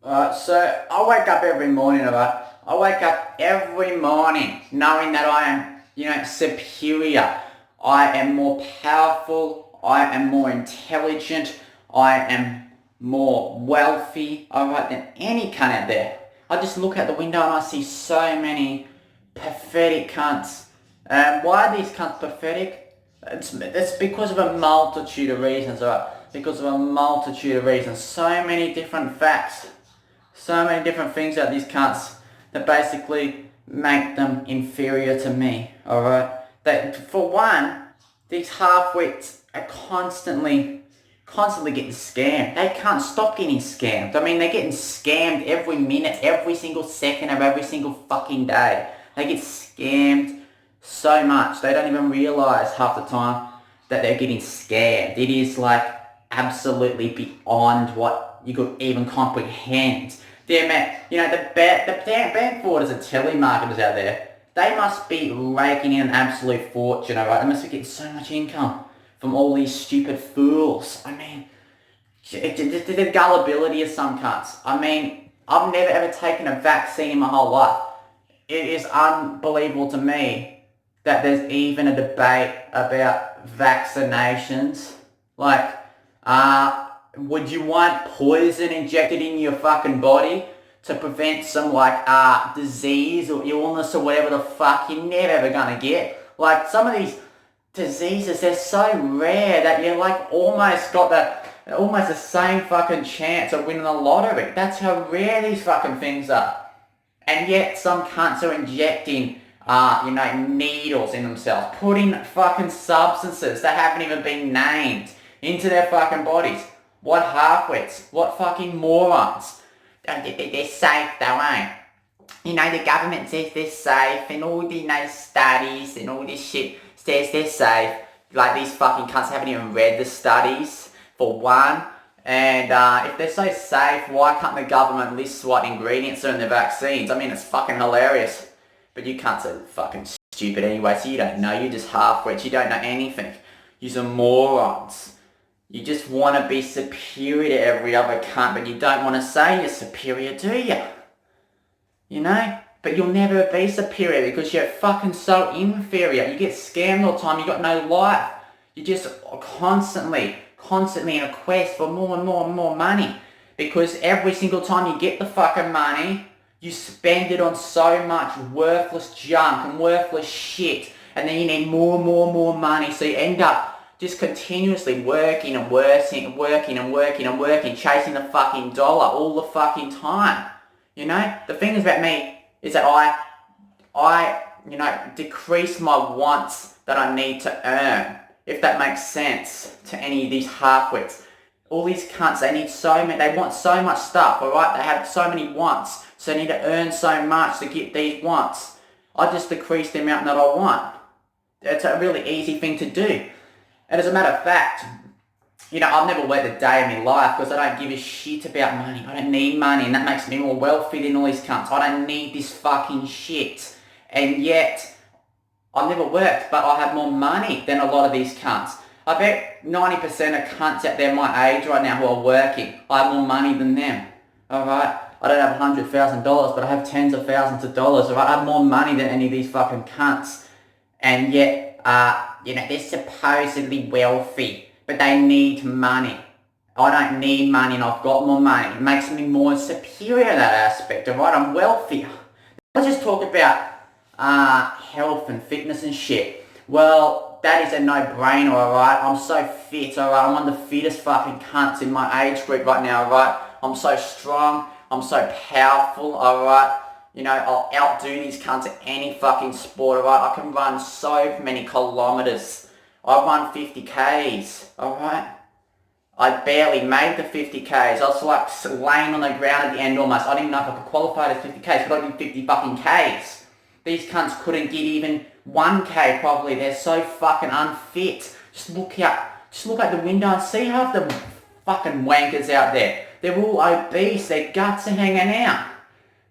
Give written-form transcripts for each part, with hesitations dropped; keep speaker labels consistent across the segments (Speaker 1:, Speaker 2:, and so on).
Speaker 1: So I wake up every morning, alright? I wake up every morning knowing that I am, superior. I am more powerful. I am more intelligent. I am more wealthy, alright, than any cunt out there. I just look out the window and I see so many pathetic cunts. Why are these cunts pathetic? It's because of a multitude of reasons, alright? Because of a multitude of reasons. So many different facts. So many different things about these cunts that basically make them inferior to me, alright? For one, these half-wits are constantly getting scammed. They can't stop getting scammed. I mean, they're getting scammed every minute, every single second of every single fucking day. They get scammed so much. They don't even realise half the time that they're getting scammed. It is like absolutely beyond what you could even comprehend. Damn it, the damn bank frauders and telemarketers out there, they must be raking in an absolute fortune, alright? They must be getting so much income from all these stupid fools. I mean, the gullibility of some cunts. I mean, I've never ever taken a vaccine in my whole life. It is unbelievable to me that there's even a debate about vaccinations. Like, would you want poison injected in your fucking body to prevent some disease or illness or whatever the fuck you're never ever gonna get? Like, some of these diseases, they're so rare that you're like almost the same fucking chance of winning the lottery. That's how rare these fucking things are. And yet some cunts are injecting needles in themselves, putting fucking substances that haven't even been named into their fucking bodies. What half-wits, what fucking morons. They're safe though, eh? The government says they're safe and all the studies and all this shit says they're safe. Like, these fucking cunts haven't even read the studies, for one. And if they're so safe, why can't the government list what ingredients are in the vaccines? I mean, it's fucking hilarious. But you cunts are fucking stupid anyway, so you don't know. You're just half-wits. You don't know anything. You're morons. You just want to be superior to every other cunt, but you don't want to say you're superior, do you? But you'll never be superior because you're fucking so inferior. You get scammed all the time. You got no life. You're just constantly in a quest for more and more and more money. Because every single time you get the fucking money, you spend it on so much worthless junk and worthless shit. And then you need more and more and more money. So you end up just continuously working, chasing the fucking dollar all the fucking time. The thing is about me is that I decrease my wants that I need to earn, if that makes sense to any of these half-wits. All these cunts, they want so much stuff, alright? They have so many wants, so they need to earn so much to get these wants. I just decrease the amount that I want. It's a really easy thing to do. And as a matter of fact, I've never worked a day in my life because I don't give a shit about money. I don't need money, and that makes me more wealthy than all these cunts. I don't need this fucking shit. And yet, I've never worked, but I have more money than a lot of these cunts. I bet 90% of cunts out there my age right now who are working, I have more money than them. Alright? I don't have $100,000, but I have tens of thousands of dollars. Alright? I have more money than any of these fucking cunts. And yet, they're supposedly wealthy, but they need money. I don't need money and I've got more money. It makes me more superior in that aspect, alright? I'm wealthier. Let's just talk about health and fitness and shit. Well, that is a no-brainer, alright? I'm so fit, alright? I'm one of the fittest fucking cunts in my age group right now, alright? I'm so strong. I'm so powerful, alright? I'll outdo these cunts at any fucking sport, alright? I can run so many kilometers. I run 50Ks, alright? I barely made the 50Ks. I was like laying on the ground at the end almost. I didn't even know if I could qualify as 50Ks, but I did 50 fucking Ks. These cunts couldn't get even 1K probably. They're so fucking unfit. Just look out the window and see half the fucking wankers out there. They're all obese. Their guts are hanging out.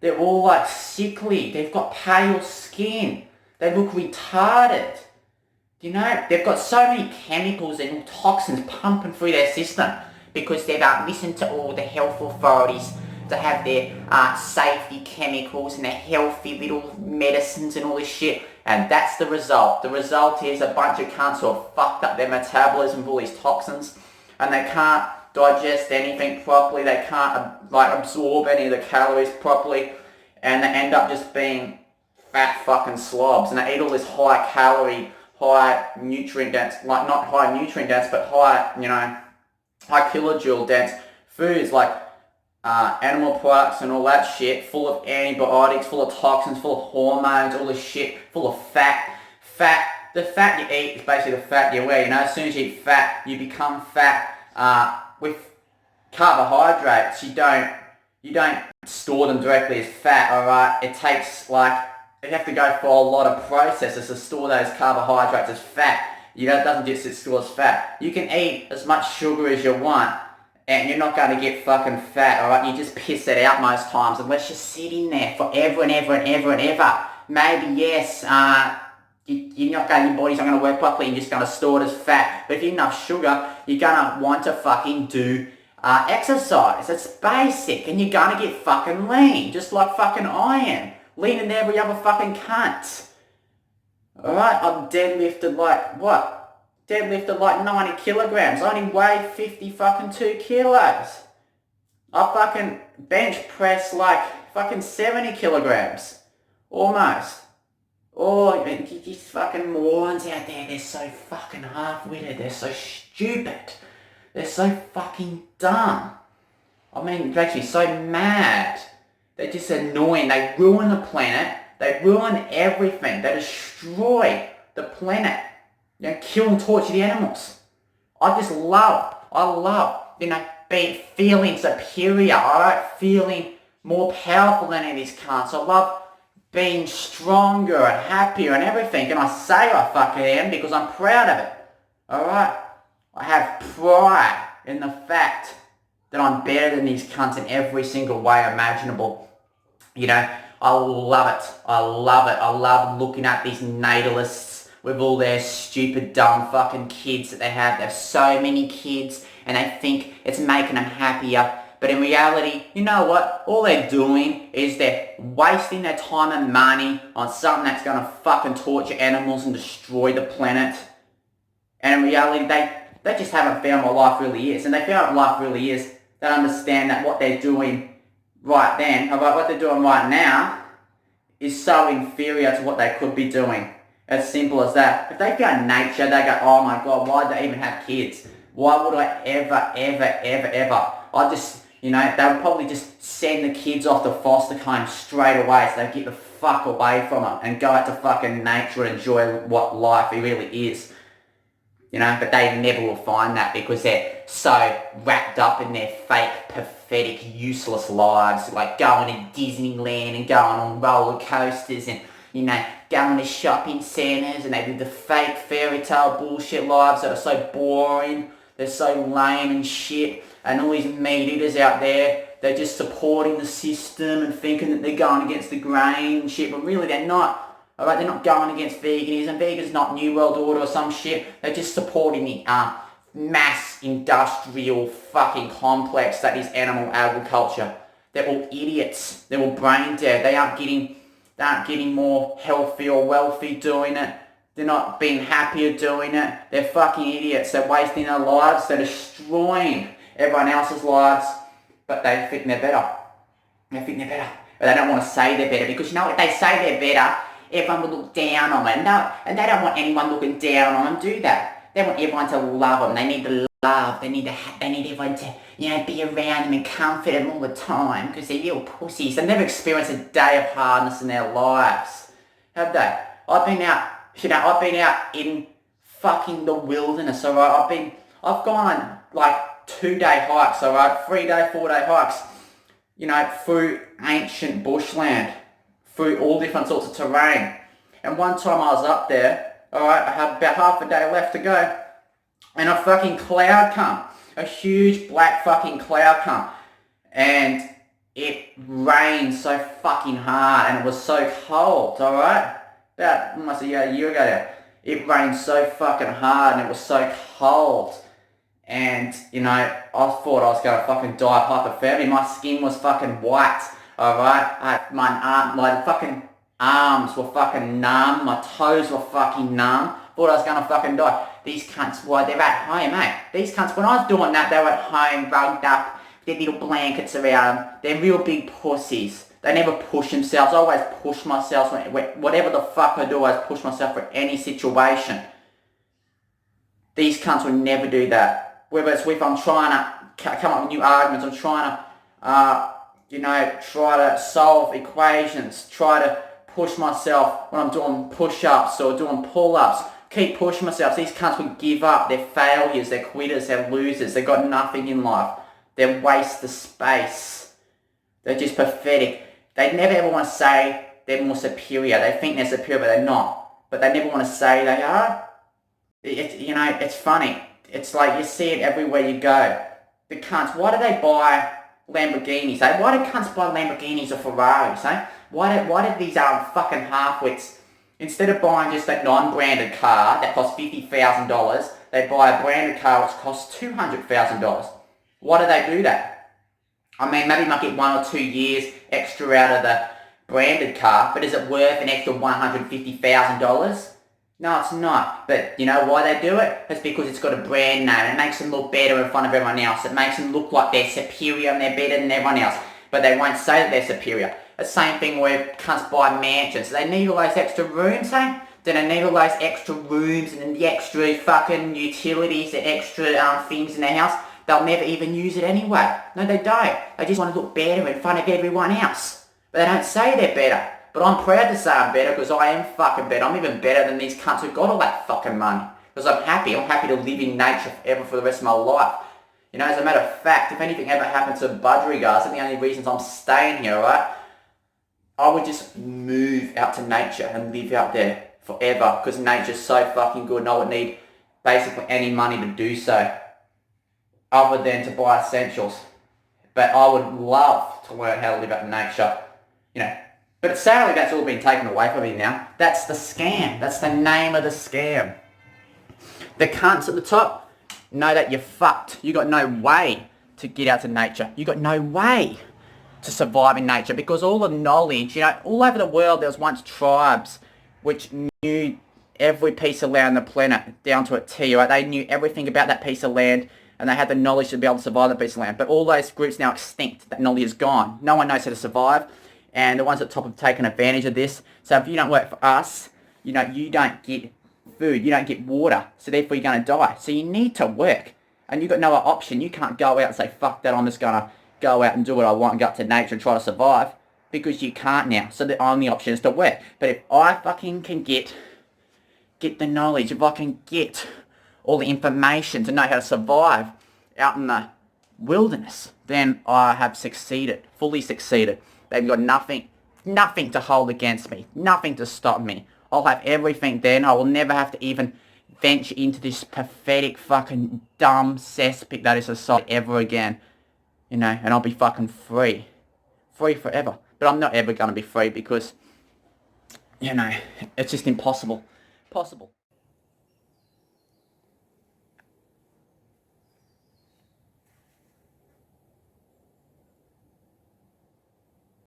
Speaker 1: They're all like sickly. They've got pale skin. They look retarded. They've got so many chemicals and toxins pumping through their system because they've listened to all the health authorities to have their safety chemicals and their healthy little medicines and all this shit. And that's the result. The result is a bunch of cunts who have fucked up their metabolism with all these toxins, and they can't digest anything properly. They can't absorb any of the calories properly, and they end up just being fat fucking slobs. And they eat all this high calorie, high nutrient dense, like not high nutrient dense, but high, high kilojoule dense foods like animal products and all that shit, full of antibiotics, full of toxins, full of hormones, all this shit, full of fat. The fat you eat is basically the fat you wear. As soon as you eat fat, you become fat. With carbohydrates, you don't store them directly as fat, alright? It takes you have to go for a lot of processes to store those carbohydrates as fat. It doesn't just sit still as fat. You can eat as much sugar as you want, and you're not going to get fucking fat, alright? You just piss it out most times, unless you're sitting there forever and ever and ever and ever. Maybe, yes, your body's not going to work properly, you're just going to store it as fat. But if you eat enough sugar, you're going to want to fucking do exercise. It's basic, and you're going to get fucking lean, just like fucking I am. Leaner than every other fucking cunt. Alright, I've deadlifted Deadlifted 90 kilograms. I only weigh 52 kilos. I fucking bench press fucking 70 kilograms. Almost. Oh, these fucking morons out there, they're so fucking half-witted. They're so stupid. They're so fucking dumb. It makes me so mad. They're just annoying. They ruin the planet. They ruin everything. They destroy the planet. Kill and torture the animals. I love, feeling superior. I like feeling more powerful than any of these cunts. I love being stronger and happier and everything. And I say I fucking am because I'm proud of it. Alright? I have pride in the fact that I'm better than these cunts in every single way imaginable. I love it. I love looking at these natalists with all their stupid, dumb fucking kids that they have. They have so many kids and they think it's making them happier. But in reality, you know what? All they're doing is they're wasting their time and money on something that's going to fucking torture animals and destroy the planet. And in reality, they just haven't found what life really is. And they found what life really is. They understand that what they're doing right then, what they're doing right now, is so inferior to what they could be doing. As simple as that. If they found nature, they go, oh my god, why do they even have kids? Why would I ever? They would probably just send the kids off to foster home straight away so they get the fuck away from them and go out to fucking nature and enjoy what life really is. But they never will find that because they're so wrapped up in their fake, pathetic, useless lives, like going to Disneyland and going on roller coasters and, going to shopping centres, and they live the fake fairy tale bullshit lives that are so boring, they're so lame and shit, and all these meat eaters out there, they're just supporting the system and thinking that they're going against the grain and shit, but really they're not. Alright, they're not going against veganism. Vegan's not New World Order or some shit. They're just supporting the mass industrial fucking complex that is animal agriculture. They're all idiots. They're all brain dead. They aren't getting more healthy or wealthy doing it. They're not being happier doing it. They're fucking idiots. They're wasting their lives. They're destroying everyone else's lives. But they think they're better. But they don't want to say they're better because if they say they're better, everyone will look down on them. No, and they don't want anyone looking down on them do that. They want everyone to love them. They need to love. They need everyone to, be around them and comfort them all the time because they're little pussies. They've never experienced a day of hardness in their lives, have they? I've been out in fucking the wilderness, alright? I've gone on 2-day hikes, alright? 3-day, 4-day hikes, through ancient bushland, through all different sorts of terrain. And one time I was up there, alright, I had about half a day left to go, and a fucking cloud come. A huge black fucking cloud come. And it rained so fucking hard, and it was so cold, alright? About almost a year ago now. It rained so fucking hard, and it was so cold. And, you know, I thought I was going to fucking die of hypothermia. My skin was fucking white, alright? My fucking arms were fucking numb. My toes were fucking numb. Thought I was going to fucking die. These cunts, why, they're at home, mate. These cunts, when I was doing that, they were at home, rugged up, their little blankets around them. They're real big pussies. They never push themselves. I always push myself. Whatever the fuck I do, I always push myself for any situation. These cunts will never do that. Whether it's if I'm trying to come up with new arguments, I'm trying to, you know, try to solve equations, try to push myself when I'm doing push-ups or doing pull-ups. Keep pushing myself. These cunts will give up. They're failures, they're quitters, they're losers. They've got nothing in life. They're waste of space. They're just pathetic. They never ever want to say they're more superior. They think they're superior, but they're not. But they never want to say they are. You know, it's funny. It's like you see it everywhere you go. The cunts, why do they buy Lamborghinis, eh? Why do cunts buy Lamborghinis or Ferraris, eh? Why did these fucking half-wits, instead of buying just a non-branded car that costs $50,000, they buy a branded car which costs $200,000. Why do they do that? I mean, maybe you might get 1 or 2 years extra out of the branded car, but is it worth an extra $150,000? No, it's not. But you know why they do it? It's because it's got a brand name. It makes them look better in front of everyone else. It makes them look like they're superior and they're better than everyone else. But they won't say that they're superior. The same thing where cunts buy mansions. They need all those extra rooms, eh? Do they need all those extra rooms and the extra fucking utilities, the extra things in their house? They'll never even use it anyway. No, they don't. They just want to look better in front of everyone else. But they don't say they're better. But I'm proud to say I'm better because I am fucking better. I'm even better than these cunts who got all that fucking money. Because I'm happy. I'm happy to live in nature forever for the rest of my life. You know, as a matter of fact, if anything ever happened to Budgerigars, and the only reasons I'm staying here, right, I would just move out to nature and live out there forever because nature's so fucking good and I would need basically any money to do so other than to buy essentials. But I would love to learn how to live out in nature, you know. But sadly, that's all been taken away from me now. That's the scam. That's the name of the scam. The cunts at the top know that you're fucked. You got no way to get out to nature. You got no way to survive in nature because all the knowledge, you know, all over the world there was once tribes which knew every piece of land on the planet down to a T, right? They knew everything about that piece of land and they had the knowledge to be able to survive that piece of land. But all those groups now extinct. That knowledge is gone. No one knows how to survive. And the ones at the top have taken advantage of this. So if you don't work for us, you know, you don't get food, you don't get water, so therefore you're going to die. So you need to work. And you've got no other option. You can't go out and say, fuck that, I'm just going to go out and do what I want and go up to nature and try to survive. Because you can't now. So the only option is to work. But if I fucking can get the knowledge, if I can get all the information to know how to survive out in the wilderness, then I have succeeded, fully succeeded. They've got nothing to hold against me, nothing to stop me. I'll have everything then. I will never have to even venture into this pathetic fucking dumb cesspit that is society ever again. You know, and I'll be fucking free. Free forever. But I'm not ever going to be free because, you know, it's just impossible. Possible.